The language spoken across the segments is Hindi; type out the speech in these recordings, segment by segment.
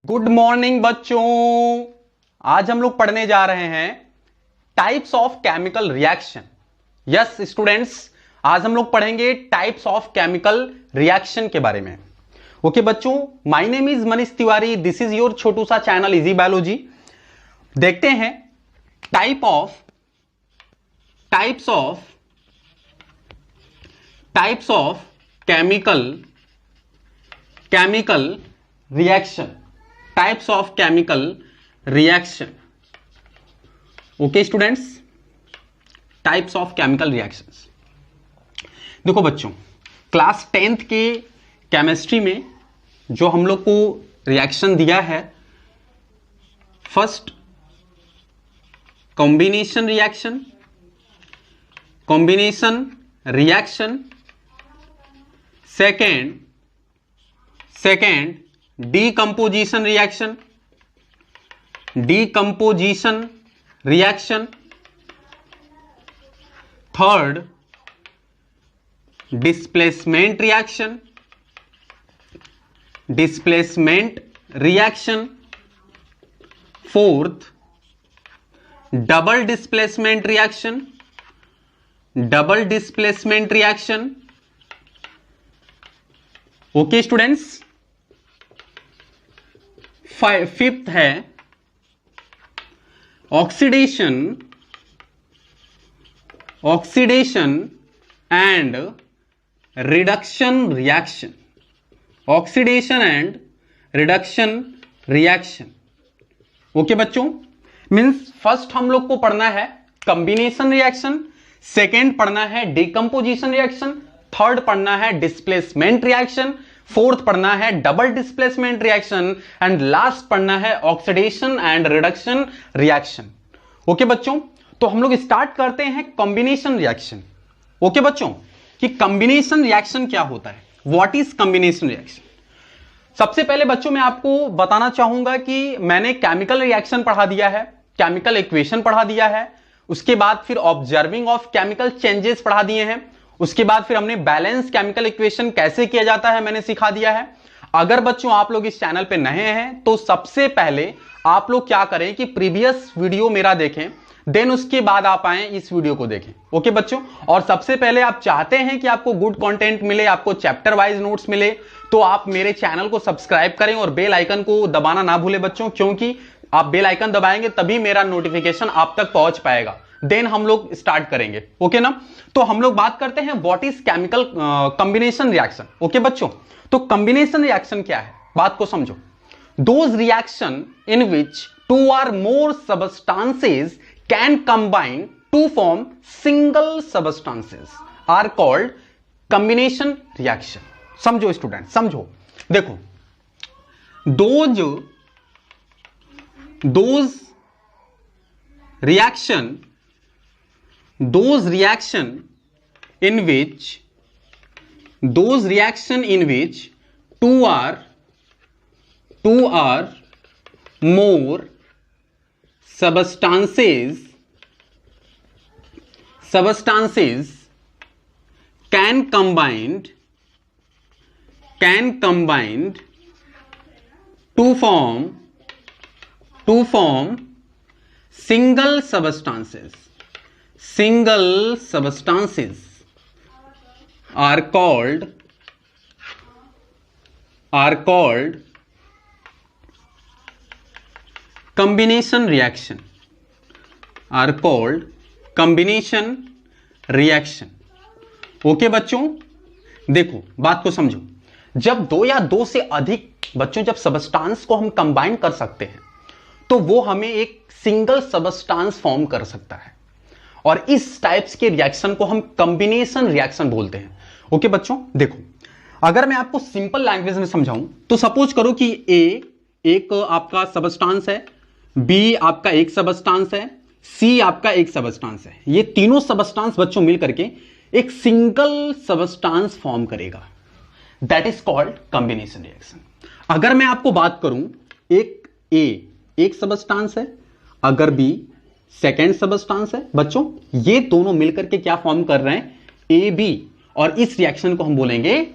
गुड मॉर्निंग बच्चों। आज हम लोग पढ़ने जा रहे हैं types of chemical reaction. Yes students, आज हम लोग पढ़ेंगे टाइप्स ऑफ केमिकल रिएक्शन के बारे में। ओके बच्चों, my name is Manish Tiwari, this is your छोटू सा चैनल इजी बायोलॉजी। देखते हैं types of chemical reaction. Types of chemical reaction. Okay students, types of chemical reactions. देखो बच्चों, क्लास 10th के केमिस्ट्री में जो हम लोग को रिएक्शन दिया है, first combination reaction, second decomposition reaction, third displacement reaction, fourth double displacement reaction. Okay students, fifth है oxidation and reduction reaction. Okay बच्चों, मींस फर्स्ट हम लोग को पढ़ना है कॉम्बिनेशन रिएक्शन, सेकेंड पढ़ना है डिकम्पोजिशन रिएक्शन, थर्ड पढ़ना है डिस्प्लेसमेंट रिएक्शन, फोर्थ पढ़ना है double displacement reaction and last पढ़ना है oxidation and reduction reaction. Okay बच्चों, तो हम लोग स्टार्ट करते हैं कॉम्बिनेशन रिएक्शन। ओके बच्चों, कि कॉम्बिनेशन रिएक्शन क्या होता है, व्हाट इज कॉम्बिनेशन रिएक्शन। सबसे पहले बच्चों मैं आपको बताना चाहूंगा कि मैंने केमिकल रिएक्शन पढ़ा दिया है, केमिकल इक्वेशन पढ़ा दिया है, उसके बाद फिर ऑब्जर्विंग ऑफ केमिकल चेंजेस पढ़ा दिए हैं, उसके बाद फिर हमने बैलेंस केमिकल इक्वेशन कैसे किया जाता है मैंने सिखा दिया है। अगर बच्चों आप लोग इस चैनल पे नए हैं तो सबसे पहले आप लोग क्या करें कि प्रीवियस वीडियो मेरा देखें, देन उसके बाद आप आए इस वीडियो को देखें। ओके बच्चों, और सबसे पहले आप चाहते हैं कि आपको गुड कंटेंट मिले, आपको चैप्टर वाइज नोट्स मिले, तो आप मेरे चैनल को सब्सक्राइब करें और बेल आइकन को दबाना ना भूलें बच्चों, क्योंकि आप बेल आइकन दबाएंगे तभी मेरा नोटिफिकेशन आप तक पहुंच पाएगा। देन हम लोग स्टार्ट करेंगे। ओके ना, तो हम लोग बात करते हैं what is chemical combination reaction. Okay बच्चों, तो कॉम्बिनेशन रिएक्शन क्या है, बात को समझो। Those reaction in which two or more substances can combine to form single substances are called combination reaction. समझो स्टूडेंट, समझो। देखो, those reaction in which two are more substances can combined to form single substances are called combination reaction, okay बच्चों, देखो बात को समझो। जब दो या दो से अधिक बच्चों जब सबस्टांस को हम कंबाइन कर सकते हैं तो वो हमें एक सिंगल सबस्टांस फॉर्म कर सकता है, और इस टाइप्स के रिएक्शन को हम कॉम्बिनेशन रिएक्शन बोलते हैं। ओके बच्चों, देखो अगर मैं आपको सिंपल लैंग्वेज में समझाऊं तो सपोज करो कि ए एक आपका सबस्टांस है, बी आपका एक सबस्टांस है, सी आपका एक सबस्टांस है। ये तीनों सबस्टांस बच्चों मिल करके एक सिंगल सबस्टांस फॉर्म करेगा, that is called combination reaction. अगर मैं आपको बात करूं, एक ए एक सबस्टांस है, अगर बी सेकेंड सबस्टांस है, बच्चों ये दोनों मिलकर के क्या फॉर्म कर रहे हैं, ए बी, और इस रिएक्शन को हम बोलेंगे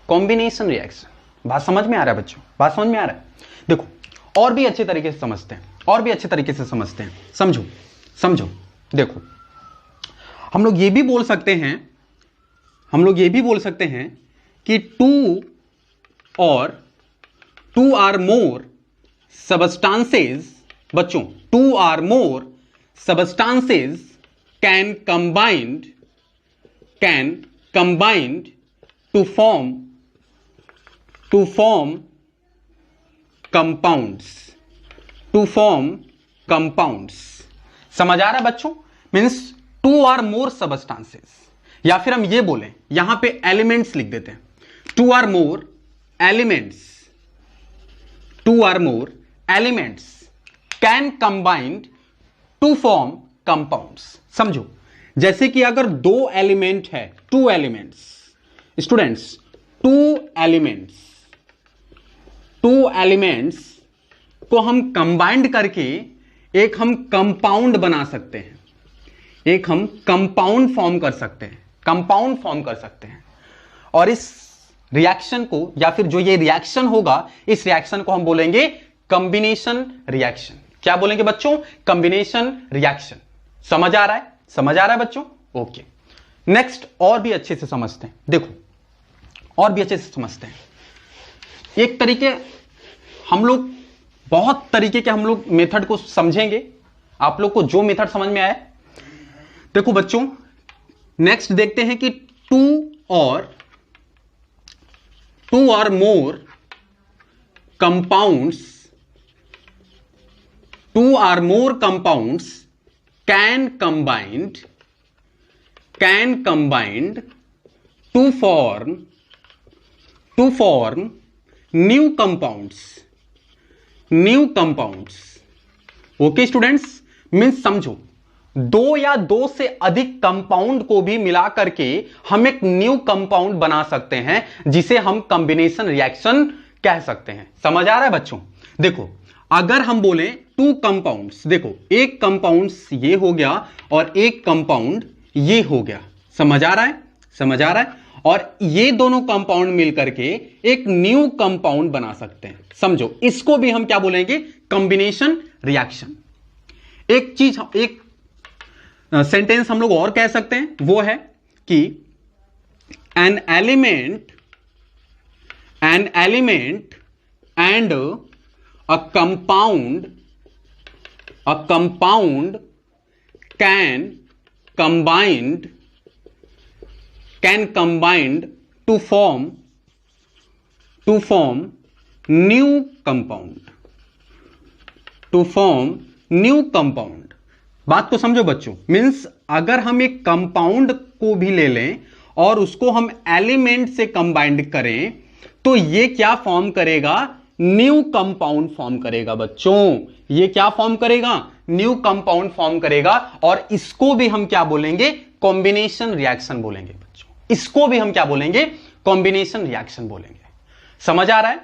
कॉम्बिनेशन रिएक्शन। बात समझ में आ रहा है बच्चों, बात समझ में आ रहा है। देखो और भी अच्छे तरीके से समझते हैं, और भी अच्छे तरीके से समझते हैं। समझो समझो, देखो हम लोग ये भी बोल सकते हैं, हम लोग ये भी बोल सकते हैं कि टू और टू आर मोर सबस्टांसेस, बच्चों two or more substances can combined to form compounds। समझ आ रहा है बच्चों? Means two or more substances, या फिर हम ये बोलें, यहां पे एलिमेंट्स लिख देते हैं, two or more elements can combined to form compounds. समझो, जैसे कि अगर दो एलिमेंट है, two elements students, two elements को हम कंबाइंड करके एक हम कंपाउंड बना सकते हैं, एक हम कंपाउंड फॉर्म कर सकते हैं, और इस रिएक्शन को, या फिर जो ये रिएक्शन होगा, इस रिएक्शन को हम बोलेंगे कॉम्बिनेशन रिएक्शन। क्या बोलेंगे बच्चों? Combination reaction. समझ आ रहा है बच्चों? ओके, नेक्स्ट और भी अच्छे से समझते हैं। देखो और भी अच्छे से समझते हैं, एक तरीके हम लोग, बहुत तरीके के हम लोग मेथड को समझेंगे, आप लोग को जो मेथड समझ में आए। देखो बच्चों, नेक्स्ट देखते हैं कि two or more compounds can combined to form new compounds। Okay students, means समझो, दो या दो से अधिक कंपाउंड को भी मिला करके हम एक न्यू कंपाउंड बना सकते हैं, जिसे हम कॉम्बिनेशन रिएक्शन कह सकते हैं। समझ आ रहा है बच्चों? देखो अगर हम बोले टू कंपाउंड्स, देखो एक कंपाउंड ये हो गया और एक कंपाउंड ये हो गया। समझ आ रहा है? और ये दोनों कंपाउंड मिलकर के एक न्यू कंपाउंड बना सकते हैं। समझो, इसको भी हम क्या बोलेंगे? Combination reaction. एक सेंटेंस हम लोग और कह सकते हैं, वो है कि an element and a compound can combined to form new compound। बात को समझो बच्चों, मीन्स अगर हम एक कंपाउंड को भी ले लें और उसको हम एलिमेंट से कंबाइंड करें, तो ये क्या फॉर्म करेगा? न्यू कंपाउंड फॉर्म करेगा बच्चों। ये क्या फॉर्म करेगा? न्यू कंपाउंड फॉर्म करेगा, और इसको भी हम क्या बोलेंगे? कॉम्बिनेशन रिएक्शन बोलेंगे बच्चों। इसको भी हम क्या बोलेंगे? कॉम्बिनेशन रिएक्शन बोलेंगे। समझ आ रहा है?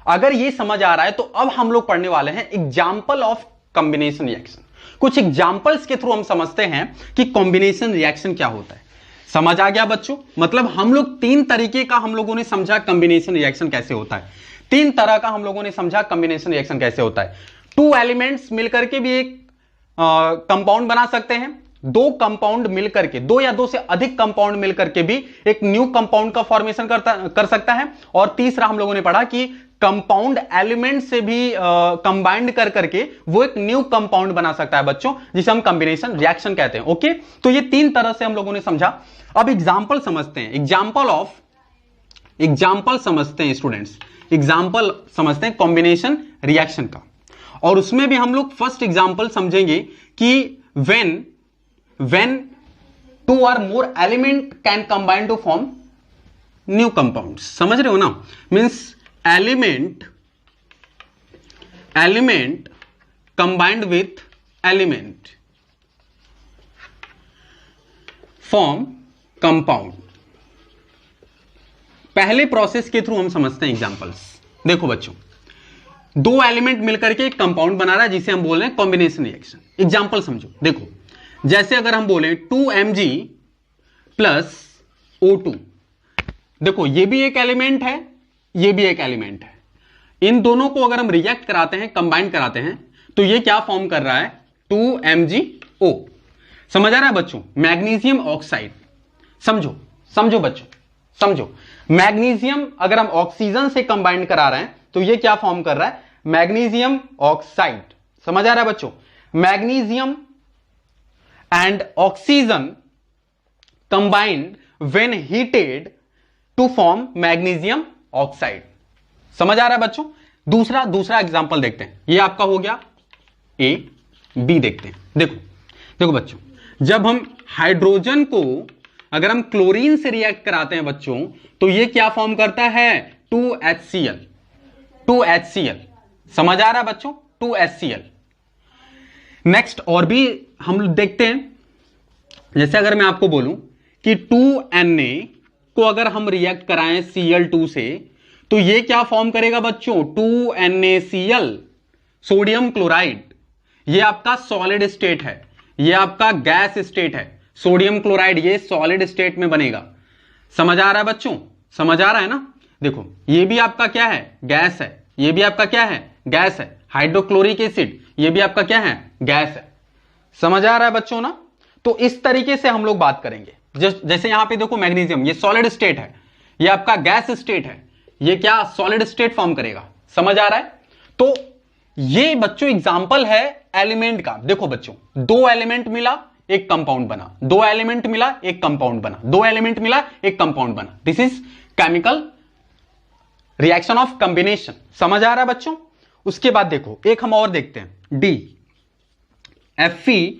अगर ये समझ आ रहा है तो अब हम लोग पढ़ने वाले हैं एग्जाम्पल ऑफ कॉम्बिनेशन रिएक्शन। कुछ एग्जाम्पल्स के थ्रू हम समझते हैं कि कॉम्बिनेशन रिएक्शन क्या होता है। समझ आ गया बच्चों? मतलब हम लोग तीन तरीके का हम लोगों ने समझा कॉम्बिनेशन रिएक्शन कैसे होता है। तीन तरह का हम लोगों ने समझा कॉम्बिनेशन रिएक्शन कैसे होता है। टू एलिमेंट्स मिलकर के भी एक कंपाउंड बना सकते हैं, दो कंपाउंड मिलकर के, दो या दो से अधिक कंपाउंड मिलकर के भी एक न्यू कंपाउंड का फॉर्मेशन कर सकता है, और तीसरा हम लोगों ने पढ़ा कि कंपाउंड एलिमेंट से भी कंबाइंड कर करके वो एक न्यू कंपाउंड बना सकता है बच्चों, जिसे हम कॉम्बिनेशन रिएक्शन कहते हैं। ओके, तो ये तीन तरह से हम लोगों ने समझा। अब एग्जाम्पल समझते हैं, एग्जाम्पल समझते हैं स्टूडेंट्स, एग्जाम्पल समझते हैं कॉम्बिनेशन रिएक्शन का। और उसमें भी हम लोग फर्स्ट एग्जाम्पल समझेंगे कि when two or more element can combine to form new compounds। समझ रहे हो ना? Means element combined with element form compound। पहले प्रोसेस के थ्रू हम समझते हैं एग्जांपल्स। देखो बच्चों, दो एलिमेंट मिलकर के एक कंपाउंड बना रहा है, जिसे हम बोल रहे हैं कॉम्बिनेशन रिएक्शन। एग्जांपल समझो, देखो जैसे अगर हम बोले 2Mg प्लस O2, देखो ये भी एक एलिमेंट है, ये भी एक एलिमेंट है, इन दोनों को अगर हम रिएक्ट कराते हैं, कंबाइन कराते हैं, तो ये क्या फॉर्म कर रहा है, 2MgO। समझ आ रहा है बच्चों, मैग्नीशियम ऑक्साइड। समझो समझो बच्चों, समझो, मैग्नीशियम अगर हम ऑक्सीजन से कंबाइन करा रहे हैं तो ये क्या फॉर्म कर रहा है, मैग्नीशियम ऑक्साइड। समझ आ रहा है बच्चों, magnesium and oxygen combined when heated to form magnesium oxide. समझ आ रहा है बच्चों। दूसरा एग्जांपल देखते हैं, ये आपका हो गया ए, बी देखते हैं। देखो देखो बच्चों, जब हम हाइड्रोजन को अगर हम क्लोरीन से रिएक्ट कराते हैं बच्चों, तो ये क्या फॉर्म करता है, 2HCl। 2HCl समझ आ रहा है बच्चों, 2HCl। नेक्स्ट और भी हम लोग देखते हैं, जैसे अगर मैं आपको बोलूं कि 2Na को अगर हम रिएक्ट कराएं Cl2 से, तो ये क्या फॉर्म करेगा बच्चों, 2NaCl, सोडियम क्लोराइड। ये आपका सॉलिड स्टेट है, ये आपका गैस स्टेट है। सोडियम क्लोराइड ये सॉलिड स्टेट में बनेगा। समझ आ रहा है बच्चों, समझ आ रहा है ना। देखो ये भी आपका क्या है, गैस है, ये भी आपका क्या है, गैस है। हाइड्रोक्लोरिक एसिड ये भी आपका क्या है, गैस है। समझ आ रहा है बच्चों ना। तो इस तरीके से हम लोग बात करेंगे। जैसे यहां पे देखो मैग्नीशियम ये सॉलिड स्टेट है, ये आपका गैस स्टेट है, ये क्या सॉलिड स्टेट फॉर्म करेगा। समझ आ रहा है। तो ये बच्चों एग्जांपल है एलिमेंट का। देखो बच्चों, दो एलिमेंट मिला एक कंपाउंड बना, दो एलिमेंट मिला एक कंपाउंड बना, दो एलिमेंट मिला एक कंपाउंड बना। This is chemical reaction of combination. समझ आ रहा है बच्चों। उसके बाद देखो एक हम और देखते हैं, डी, Fe,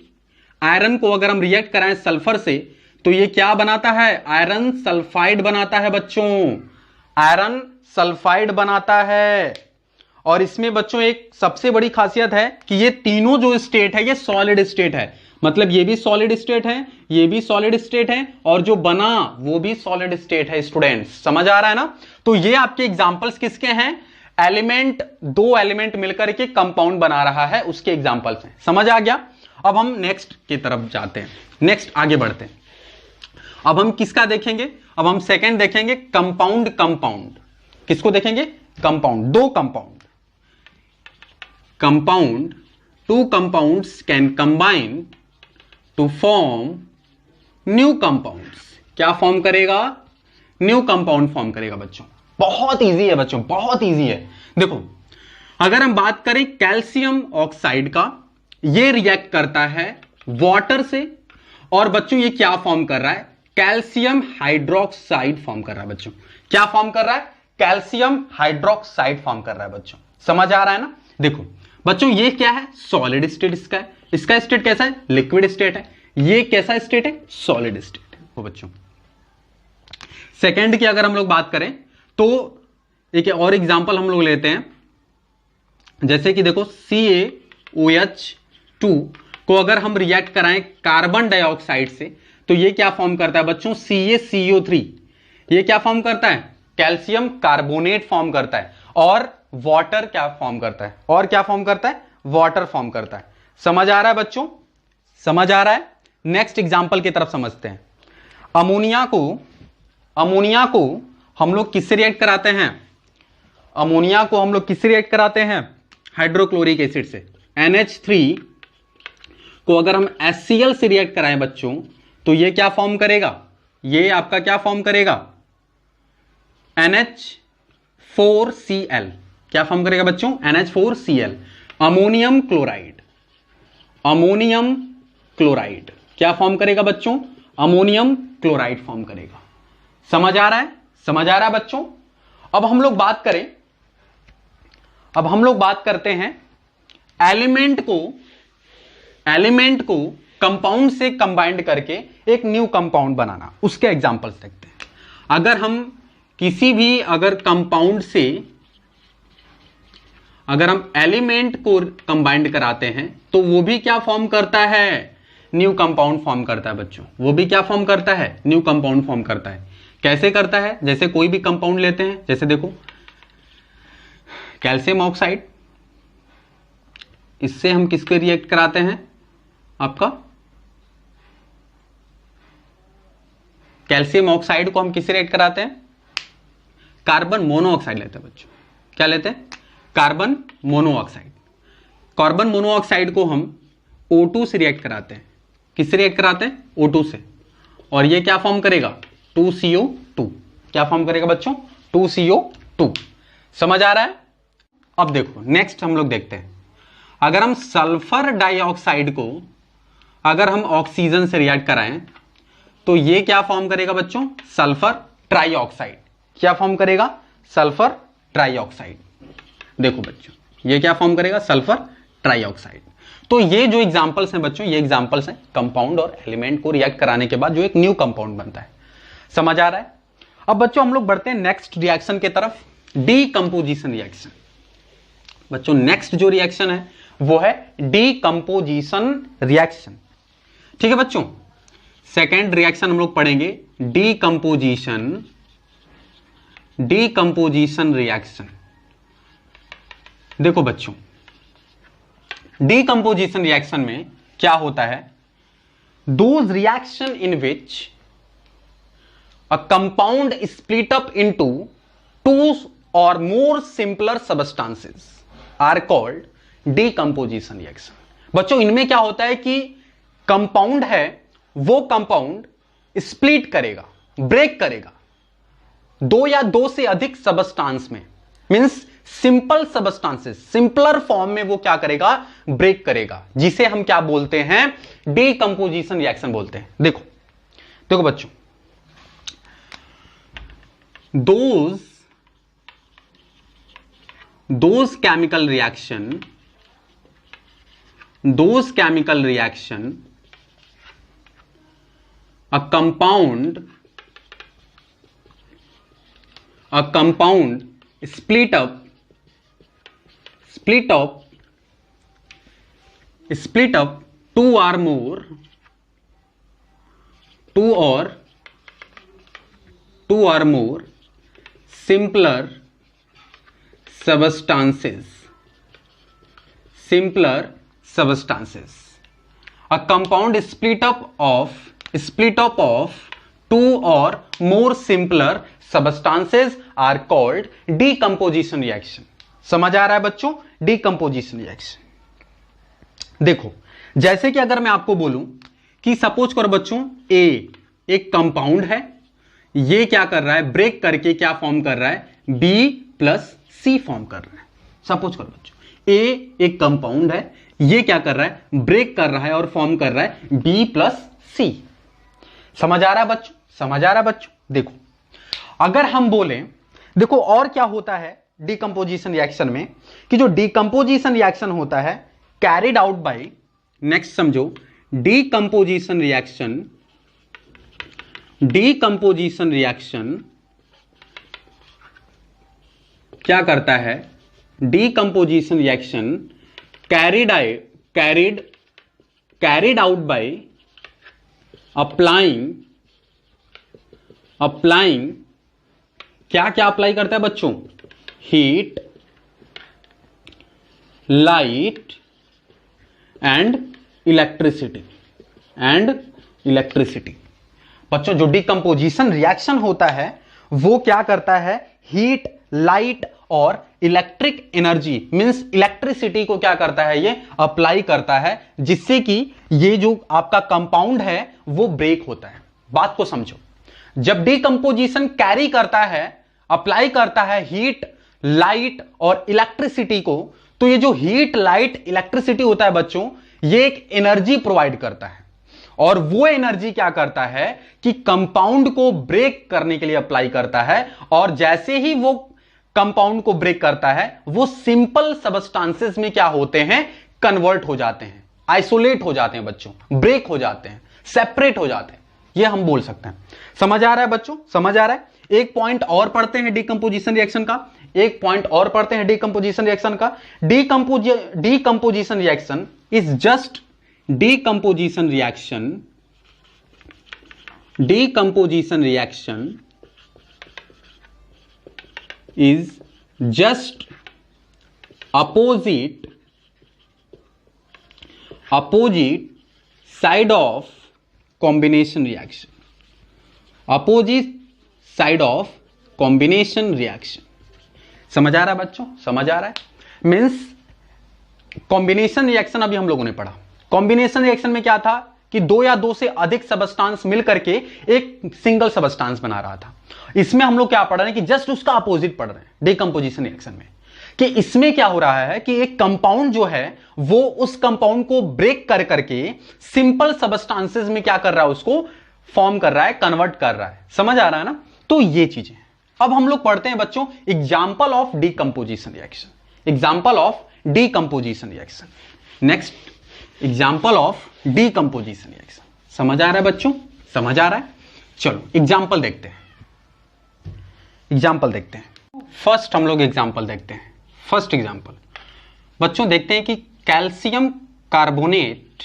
आयरन को अगर हम रिएक्ट कराएं सल्फर से, तो ये क्या बनाता है, आयरन सल्फाइड बनाता है बच्चों, आयरन सल्फाइड बनाता है। और इसमें बच्चों एक सबसे बड़ी खासियत है कि ये तीनों जो स्टेट है ये सॉलिड स्टेट है। मतलब ये भी सॉलिड स्टेट है, ये भी सॉलिड स्टेट है, और जो बना वो भी सॉलिड स्टेट है। स्टूडेंट्स समझ आ रहा है ना। तो ये आपके एग्जांपल्स किसके हैं, एलिमेंट, दो एलिमेंट मिलकर के कंपाउंड बना रहा है, उसके एग्जांपल्स हैं। समझ आ गया। अब हम नेक्स्ट की तरफ जाते हैं, नेक्स्ट आगे बढ़ते हैं। अब हम किसका देखेंगे, अब हम सेकंड देखेंगे, कंपाउंड। कंपाउंड किसको देखेंगे, कंपाउंड, दो compound. Compound, two compounds can combine to form new compounds. क्या फॉर्म करेगा, न्यू कंपाउंड फॉर्म करेगा बच्चों। बहुत इजी है बच्चों, बहुत इजी है। देखो अगर हम बात करें कैल्शियम ऑक्साइड का, ये रिएक्ट करता है वाटर से, और बच्चों ये क्या फॉर्म कर रहा है, कैल्शियम हाइड्रोक्साइड फॉर्म कर रहा है बच्चों। क्या फॉर्म कर रहा है, कैल्शियम हाइड्रोक्साइड फॉर्म कर रहा है बच्चों। समझ आ रहा है ना। देखो बच्चों ये क्या है, सॉलिड स्टेट इसका है, इसका स्टेट कैसा है, लिक्विड स्टेट है। ये कैसा स्टेट है, सॉलिड स्टेट है। तो बच्चों सेकंड की अगर हम लोग बात करें, तो एक और एग्जांपल हम लोग लेते हैं, जैसे कि देखो CaOH2 को अगर हम रिएक्ट कराएं कार्बन डाइऑक्साइड से, तो ये क्या फॉर्म करता है बच्चों, CaCO3। ये क्या फॉर्म करता है, कैल्शियम कार्बोनेट फॉर्म करता है, और वाटर क्या फॉर्म करता है, और क्या फॉर्म करता है, वाटर फॉर्म करता है। समझ आ रहा है बच्चों, समझ आ रहा है। नेक्स्ट एग्जांपल की तरफ समझते हैं। अमोनिया को हम लोग किससे रिएक्ट कराते हैं, अमोनिया को हम लोग किससे रिएक्ट कराते हैं, हाइड्रोक्लोरिक एसिड से। NH3 को अगर हम HCl से रिएक्ट कराएं बच्चों, तो ये क्या फॉर्म करेगा, ये आपका क्या फॉर्म करेगा, NH4Cl। क्या फॉर्म करेगा बच्चों, NH4Cl, ammonium chloride. Ammonium chloride क्या फॉर्म करेगा बच्चों, अमोनियम क्लोराइड फॉर्म करेगा। समझ आ रहा है, समझ आ रहा है बच्चों। अब हम लोग बात करें, अब हम लोग बात करते हैं एलिमेंट को कंपाउंड से कंबाइंड करके एक न्यू कंपाउंड बनाना, उसके एग्जांपल्स देखते हैं। अगर हम किसी भी अगर कंपाउंड से अगर हम एलिमेंट को कंबाइंड कराते हैं, तो वो भी क्या फॉर्म करता है, न्यू कंपाउंड फॉर्म करता है बच्चों। वो भी क्या फॉर्म करता है, न्यू कंपाउंड फॉर्म करता है। कैसे करता है, जैसे कोई भी कंपाउंड लेते हैं, जैसे देखो कैल्शियम ऑक्साइड, इससे हम किसके रिएक्ट कराते हैं, आपका कैल्शियम ऑक्साइड को हम किससे रिएक्ट कराते हैं, कार्बन मोनोऑक्साइड लेते हैं बच्चों। क्या लेते हैं, कार्बन मोनोऑक्साइड। कार्बन मोनोऑक्साइड को हम O2 से रिएक्ट कराते हैं। किससे रिएक्ट कराते हैं? O2 से। और ये क्या फॉर्म करेगा? 2CO2। क्या फॉर्म करेगा बच्चों? 2CO2। समझ आ रहा है? अब देखो नेक्स्ट हम लोग देखते हैं, अगर हम सल्फर डाइऑक्साइड को अगर हम ऑक्सीजन से रिएक्ट कराएं तो ये क्या फॉर्म करेगा बच्चों? Sulphur trioxide. क्या फॉर्म करेगा? Sulphur trioxide. देखो बच्चों ये क्या फॉर्म करेगा? Sulphur trioxide. तो ये जो एग्जांपल्स हैं बच्चों, ये एग्जांपल्स हैं कंपाउंड और एलिमेंट को रिएक्ट कराने के बाद जो एक न्यू कंपाउंड बनता है। समझ आ रहा है? अब बच्चों हम लोग बढ़ते हैं नेक्स्ट रिएक्शन की तरफ, डीकंपोजिशन रिएक्शन। बच्चों नेक्स्ट जो रिएक्शन है वो है डीकंपोजिशन रिएक्शन। ठीक है बच्चों, सेकेंड रिएक्शन हम लोग पढ़ेंगे डीकंपोजिशन रिएक्शन। देखो बच्चों डीकंपोजिशन रिएक्शन में क्या होता है? Those reaction in which a compound split up into 2 or more simpler substances are called decomposition reaction। बच्चों इनमें क्या होता है कि कंपाउंड है, वो कंपाउंड स्प्लिट करेगा, ब्रेक करेगा 2 या 2 से अधिक सबस्टांस में, means simple substances, simpler form में वो क्या करेगा? ब्रेक करेगा, जिसे हम क्या बोलते हैं? डीकंपोजिशन रिएक्शन बोलते हैं। देखो देखो बच्चों, those chemical reaction a compound split up 2 or more simpler substances। A compound split up of 2 or more simpler substances are called decomposition reaction। समझ आ रहा है बच्चों? decomposition reaction। देखो जैसे कि अगर मैं आपको बोलूं कि सपोज करो बच्चों A एक कंपाउंड है, ये क्या कर रहा है? ब्रेक करके क्या फॉर्म कर रहा है? B+C फॉर्म कर रहा है। सपोज करो बच्चों A एक कंपाउंड है, ये क्या कर रहा है? ब्रेक कर रहा है और फॉर्म कर रहा है B+C। समझ आ रहा है बच्चों? समझ आ रहा है बच्चों? देखो अगर हम बोलें, देखो और क्या होता है डीकंपोजिशन रिएक्शन में, कि जो डीकंपोजिशन रिएक्शन होता है कैरिड आउट बाय, नेक्स्ट समझो, डीकंपोजिशन रिएक्शन क्या करता है? Decomposition reaction carried out by applying क्या क्या अप्लाई करता है बच्चों? Heat, light and electricity. बच्चों जो डीकंपोजिशन रिएक्शन होता है वो क्या करता है? हीट, लाइट और इलेक्ट्रिक एनर्जी मींस इलेक्ट्रिसिटी को क्या करता है? ये अप्लाई करता है, जिससे कि ये जो आपका कंपाउंड है वो ब्रेक होता है। बात को समझो, जब डीकंपोजिशन कैरी करता है, अप्लाई करता है हीट, लाइट और इलेक्ट्रिसिटी को, तो ये जो हीट, लाइट, इलेक्ट्रिसिटी होता है बच्चों, ये एक एनर्जी प्रोवाइड करता है। और वो एनर्जी क्या करता है कि कंपाउंड को ब्रेक करने के लिए अप्लाई करता है, और जैसे ही वो कंपाउंड को ब्रेक करता है वो सिंपल सबस्टांसेस में क्या होते हैं? कन्वर्ट हो जाते हैं, आइसोलेट हो जाते हैं बच्चों, ब्रेक हो जाते हैं, सेपरेट हो जाते हैं, ये हम बोल सकते हैं। समझ आ रहा है बच्चों? समझ आ रहा है? एक पॉइंट और पढ़ते हैं डीकंपोजिशन रिएक्शन का, decomposition reaction is just decomposition reaction is just opposite side of combination reaction। समझ आ रहा है बच्चों? समझ आ रहा है? मींस कॉम्बिनेशन रिएक्शन अभी हम लोगों ने पढ़ा। कॉम्बिनेशन रिएक्शन में क्या था कि दो या दो से अधिक सबस्टांस मिल करके एक सिंगल सबस्टांस बना रहा था। इसमें हम लोग क्या पढ़ रहे हैं कि जस्ट उसका अपोजिट पढ़ रहे हैं डिकम्पोजिशन रिएक्शन में, कि इसमें क्या हो रहा है कि एक कंपाउंड जो है वो उस कंपाउंड को ब्रेक कर करके सिंपल सबस्टांसेस में क्या कर रहा है, उसको फॉर्म कर रहा है, कन्वर्ट कर रहा है। समझ आ रहा है ना? तो ये चीजें अब हम लोग पढ़ते हैं बच्चों example of decomposition reaction. Example of decomposition reaction. Next example of decomposition reaction. समझ आ रहा है बच्चों? समझ आ रहा है? चलो एग्जाम्पल देखते हैं। एग्जाम्पल देखते हैं। फर्स्ट हम लोग एग्जाम्पल देखते हैं। फर्स्ट एग्जाम्पल बच्चों देखते हैं कि कैल्शियम कार्बोनेट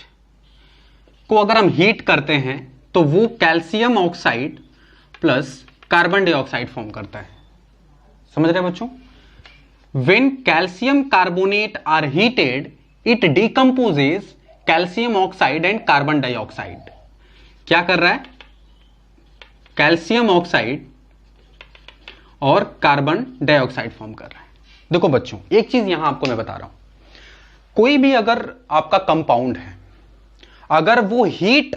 को अगर हम हीट करते हैं तो वो calcium oxide plus carbon dioxide form करता है। समझ रहे हैं बच्चों? When calcium carbonate are heated it decomposes calcium oxide and carbon dioxide. क्या कर रहा है? कैल्शियम ऑक्साइड और कार्बन डाइऑक्साइड फॉर्म कर रहा है। देखो बच्चों एक चीज यहां आपको मैं बता रहा हूं, कोई भी अगर आपका कंपाउंड है, अगर वो हीट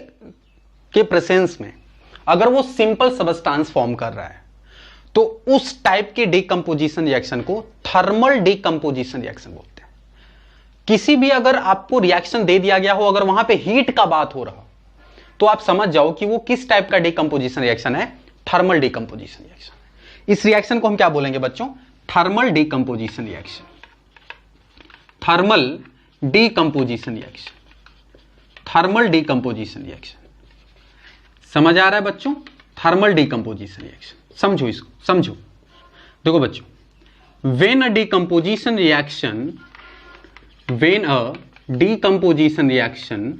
के प्रेजेंस में अगर वो सिंपल सबस्टांस फॉर्म कर रहा है तो उस टाइप के डिकम्पोजिशन रिएक्शन को थर्मल डिकम्पोजिशन रिएक्शन बोलते हैं। किसी भी अगर आपको रिएक्शन दे दिया गया हो, अगर वहां पे हीट का बात हो रहा तो आप समझ जाओ कि वो किस टाइप का डिकम्पोजिशन रिएक्शन है, थर्मल डिकम्पोजिशन रिएक्शन। इस रिएक्शन को हम क्या बोलेंगे बच्चों? Thermal decomposition reaction. Thermal decomposition reaction. Thermal decomposition reaction. समझ आ रहा है बच्चों? Thermal decomposition reaction. समझो इसको, समझो। देखो बच्चों, when a decomposition reaction, when a decomposition reaction,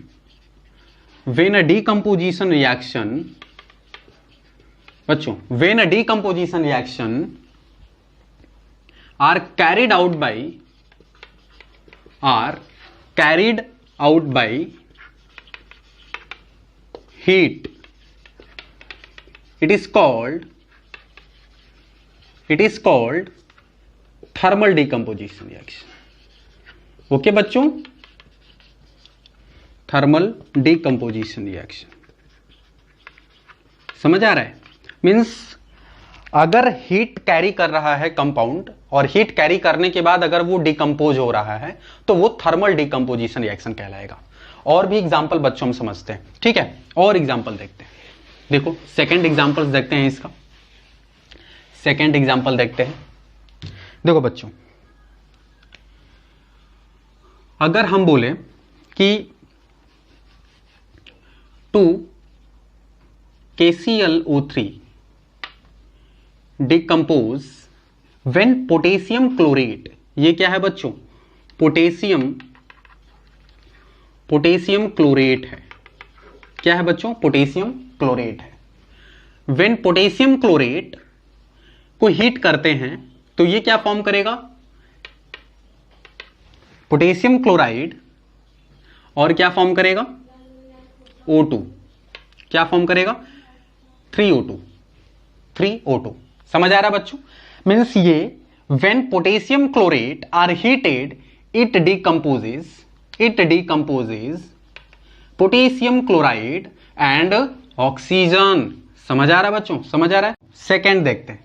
when a decomposition reaction बच्चों, when a decomposition reaction are carried out by heat, it is called thermal decomposition reaction. Okay बच्चों, थर्मल डिकम्पोजिशन रिएक्शन। समझ आ रहा है? मींस अगर हीट कैरी कर रहा है कंपाउंड और हीट कैरी करने के बाद अगर वो डिकम्पोज हो रहा है तो वो थर्मल डिकम्पोजिशन रिएक्शन कहलाएगा। और भी एग्जांपल बच्चों हम समझते हैं, ठीक है? और एग्जांपल देखते हैं। देखो सेकंड एग्जांपल देखते हैं इसका। सेकंड एग्जांपल देखते हैं। देखो बच्चों, अगर हम बोले कि 2KClO3 decompose when potassium chlorate, ये क्या है बच्चों? पोटेशियम क्लोरेट है। क्या है बच्चों? पोटेशियम क्लोरेट है। व्हेन पोटेशियम क्लोरेट को हीट करते हैं तो ये क्या फॉर्म करेगा? पोटेशियम क्लोराइड और क्या फॉर्म करेगा? O2। क्या फॉर्म करेगा? 3O2। समझ आ रहा है बच्चों? मीन्स ये when potassium chlorate are heated it decomposes potassium chloride and oxygen. समझ आ रहा है बच्चों? समझ आ रहा है? सेकेंड देखते हैं।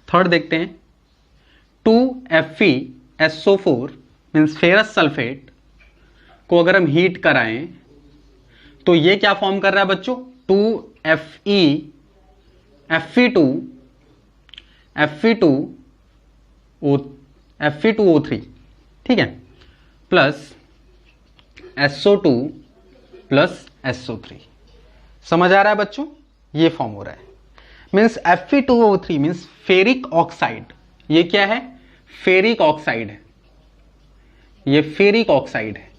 थर्ड देखते हैं। 2FeSO4 मीन्स फेरस सल्फेट को अगर हम हीट कराएं तो ये क्या फॉर्म कर रहा है बच्चों? 2Fe2O3, ठीक है, प्लस SO2 प्लस SO3। समझ आ रहा है बच्चों? ये फॉर्म हो रहा है। Means Fe2O3 means ferric oxide. ये क्या है? फेरिक ऑक्साइड है। ये फेरिक ऑक्साइड है।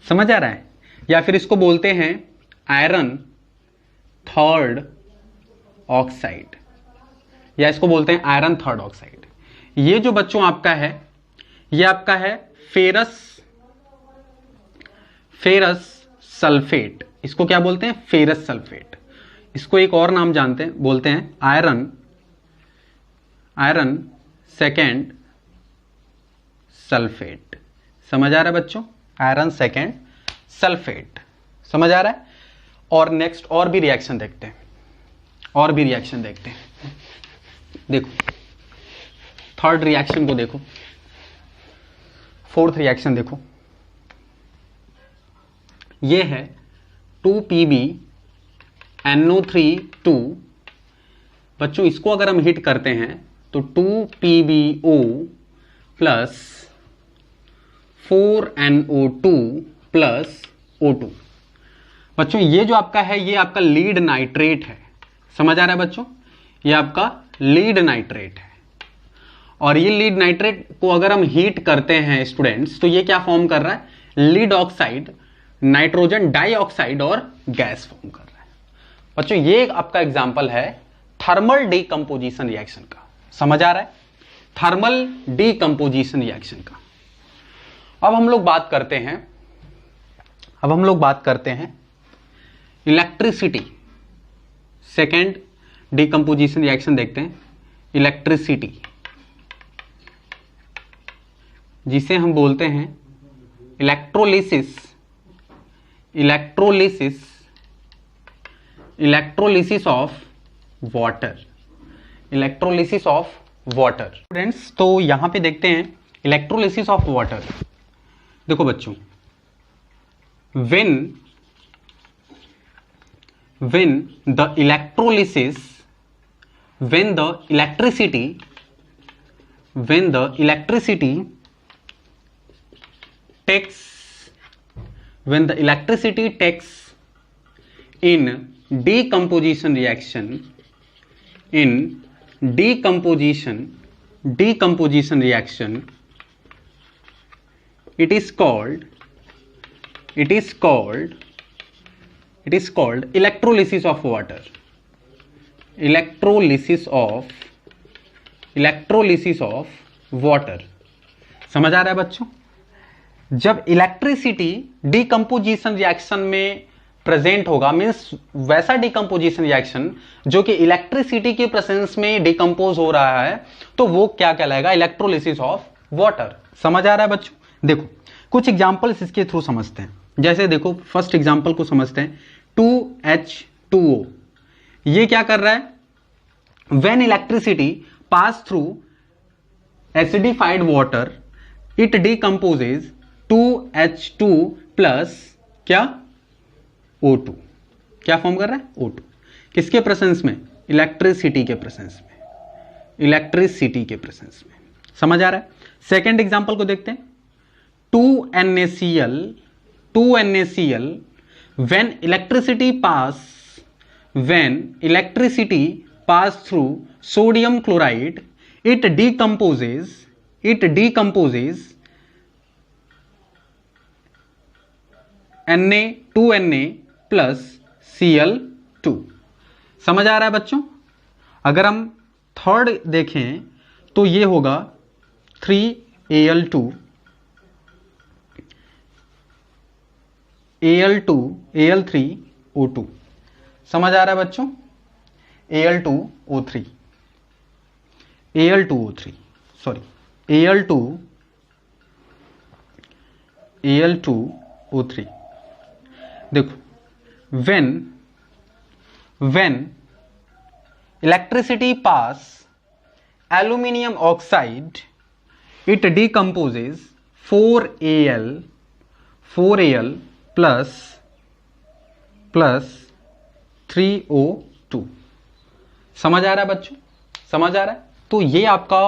समझ आ रहा है? या फिर इसको बोलते हैं आयरन थर्ड ऑक्साइड, या इसको बोलते हैं आयरन थर्ड ऑक्साइड। ये जो बच्चों आपका है, ये आपका है फेरस सल्फेट। इसको क्या बोलते हैं? Ferrous sulphate. इसको एक और नाम जानते हैं, बोलते हैं आयरन सेकेंड सल्फेट। समझ आ रहा है बच्चों? Iron second sulphate. समझ आ रहा है? और नेक्स्ट और भी रिएक्शन देखते हैं, और भी रिएक्शन देखते हैं। देखो थर्ड रिएक्शन को देखो, फोर्थ रिएक्शन देखो, ये है 2PbNO3 बच्चों इसको अगर हम हिट करते हैं तो 2PbO plus 4NO2 plus O2। बच्चों ये जो आपका है ये आपका लीड नाइट्रेट है। समझ आ रहा है बच्चों? ये आपका लीड नाइट्रेट है, और ये लीड नाइट्रेट को अगर हम हीट करते हैं स्टूडेंट्स तो ये क्या फॉर्म कर रहा है? लीड ऑक्साइड, नाइट्रोजन डाइऑक्साइड और गैस फॉर्म कर रहा है। बच्चों ये आपका एग्जांपल है थर्मल डीकंपोजिशन रिएक्शन का। समझ आ रहा है? थर्मल डीकंपोजिशन रिएक्शन का। अब हम लोग बात करते हैं इलेक्ट्रिसिटी। सेकेंड डीकंपोजिशन रिएक्शन देखते हैं, इलेक्ट्रिसिटी, जिसे हम बोलते हैं electrolysis of water. Electrolysis of water students, तो यहां पे देखते हैं इलेक्ट्रोलिसिस ऑफ वाटर। देखो बच्चों, when the electricity takes in decomposition reaction, it is called electrolysis of water. Electrolysis of water। समझ आ रहा है बच्चों? जब इलेक्ट्रिसिटी डीकंपोजिशन रिएक्शन में प्रेजेंट होगा, मींस वैसा डीकंपोजिशन रिएक्शन जो कि इलेक्ट्रिसिटी के प्रेजेंस में डीकंपोज हो रहा है, तो वो क्या कहलाएगा? Electrolysis of water. समझ आ रहा है बच्चों? देखो कुछ एग्जांपल्स इसके थ्रू समझते हैं। जैसे देखो फर्स्ट एग्जांपल को समझते हैं, 2H2O। ये क्या कर रहा है? When electricity pass through acidified water it decomposes 2H2 plus क्या? O2। क्या फॉर्म कर रहा है? O2। किसके प्रेजेंस में? इलेक्ट्रिसिटी के प्रेजेंस में। समझ आ रहा है? सेकेंड एग्जांपल को देखते हैं, 2NaCl when electricity pass through sodium chloride it decomposes Na2Na plus Cl2। समझ आ रहा है बच्चों? अगर हम थर्ड देखें तो ये होगा 3Al2 Al3O2। समझ आ रहा है बच्चों? Al2O3 देखो, when electricity pass aluminum oxide it decomposes 4Al plus 3O2। समझ आ रहा है बच्चों? समझ आ रहा है? तो ये आपका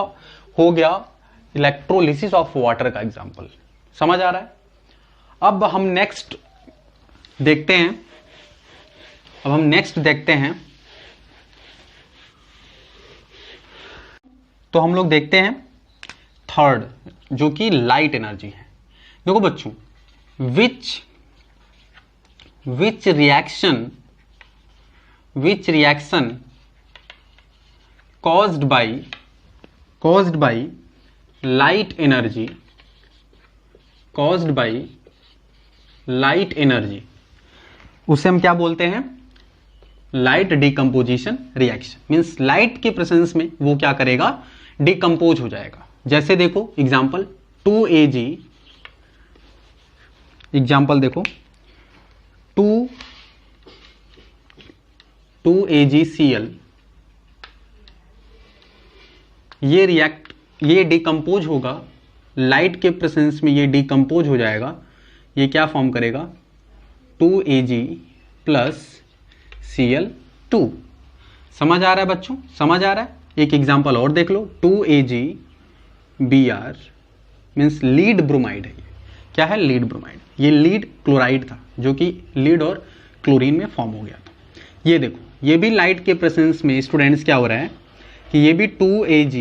हो गया इलेक्ट्रोलिसिस ऑफ वाटर का एग्जांपल। समझ आ रहा है? अब हम नेक्स्ट देखते हैं, तो हम लोग देखते हैं थर्ड, जो कि लाइट एनर्जी है। देखो बच्चों, which reaction caused by light energy उसे हम क्या बोलते हैं? Light decomposition reaction. Means light के प्रेजेंस में वो क्या करेगा? डिकम्पोज हो जाएगा। जैसे देखो एग्जांपल 2Ag, एग्जाम्पल देखो, 2AgCl, ये डिकम्पोज होगा लाइट के प्रेजेंस में, ये डिकम्पोज हो जाएगा, ये क्या फॉर्म करेगा 2Ag प्लस Cl2। समझ आ रहा है बच्चों, समझ आ रहा है? एक एग्जांपल और देख लो, 2AgBr मीन्स लीड ब्रोमाइड है। ये क्या है? Lead bromide. ये लीड क्लोराइड था जो कि लीड और क्लोरीन में फॉर्म हो गया था। ये देखो, ये भी लाइट के प्रेजेंस में स्टूडेंट्स क्या हो रहा है कि ये भी 2Ag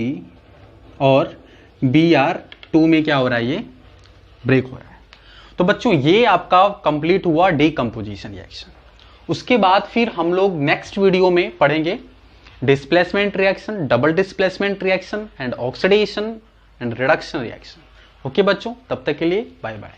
और Br2 में क्या हो रहा है, ये ब्रेक हो रहा है। तो बच्चों ये आपका कंप्लीट हुआ डीकंपोजिशन रिएक्शन। उसके बाद फिर हम लोग नेक्स्ट वीडियो में पढ़ेंगे displacement reaction, double displacement reaction and oxidation and reduction reaction. Okay बच्चों, तब तक के लिए बाय बाय।